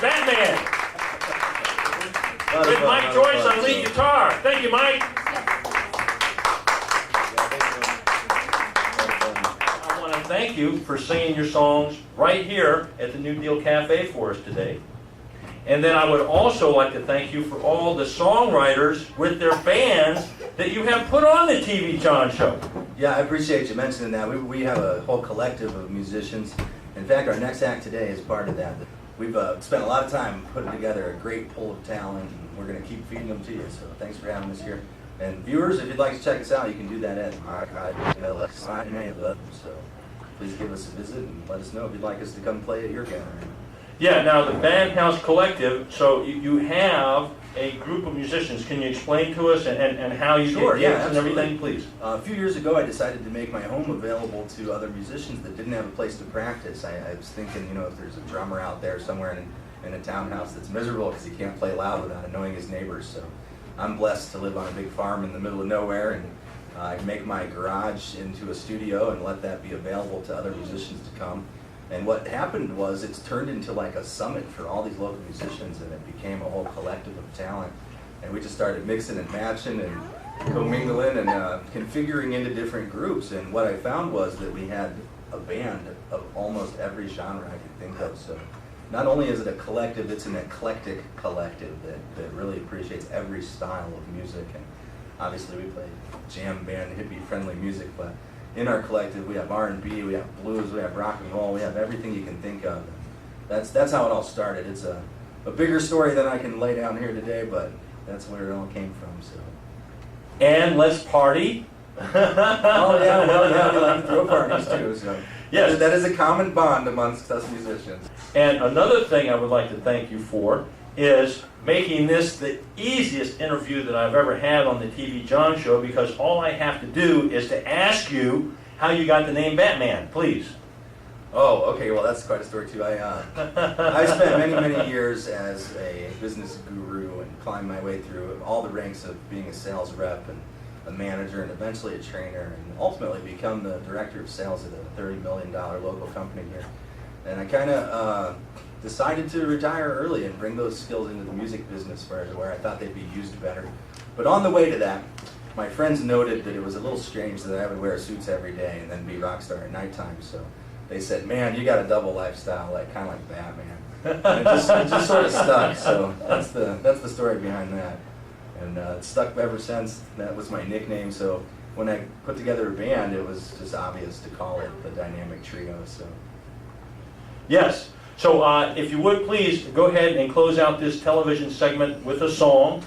BaTmaN. With Maic Joyce on lead guitar. Thank you, Mike. I want to thank you for singing your songs right here at the New Deal Cafe for us today. And then I would also like to thank you for all the songwriters with their bands that you have put on the TV John Show. Yeah, I appreciate you mentioning that. We have a whole collective of musicians. In fact, our next act today is part of that. We've spent a lot of time putting together a great pool of talent, and we're going to keep feeding them to you. So thanks for having us here. And viewers, if you'd like to check us out, you can do that at BaTmaN. So please give us a visit and let us know if you'd like us to come play at your gathering. Yeah, now the Band House Collective, so you have a group of musicians. Can you explain to us and how you Sure, get yeah, gigs and everything, please? A few years ago, I decided to make my home available to other musicians that didn't have a place to practice. I was thinking, you know, if there's a drummer out there somewhere in a townhouse that's miserable because he can't play loud without annoying his neighbors. So I'm blessed to live on a big farm in the middle of nowhere, and I make my garage into a studio and let that be available to other musicians to come. And what happened was it's turned into like a summit for all these local musicians, and it became a whole collective of talent. And we just started mixing and matching and commingling and configuring into different groups. And what I found was that we had a band of almost every genre I could think of. So not only is it a collective, it's an eclectic collective that really appreciates every style of music. And obviously we play jam band, hippie-friendly music, but in our collective, we have R&B, we have blues, we have rock and roll, we have everything you can think of. That's how it all started. It's a bigger story than I can lay down here today, but that's where it all came from. So. And let's party. Oh yeah, well yeah, we like to throw parties too. So yes, that is a common bond amongst us musicians. And another thing I would like to thank you for is making this the easiest interview that I've ever had on the TV John Show, because all I have to do is to ask you how you got the name BaTmaN, please. Oh, okay, well that's quite a story too. I spent many years as a business guru and climbed my way through all the ranks of being a sales rep and a manager and eventually a trainer, and ultimately become the director of sales at a $30 million local company here. And I kind of decided to retire early and bring those skills into the music business where I thought they'd be used better. But on the way to that, my friends noted that it was a little strange that I would wear suits every day and then be rock star at nighttime. So they said, "Man, you got a double lifestyle, kind of like BaTmaN." And it just sort of stuck. So that's the story behind that, and it's stuck ever since. That was my nickname. So when I put together a band, it was just obvious to call it the Dynamic Trio. So Yes. So if you would please go ahead and close out this television segment with a song.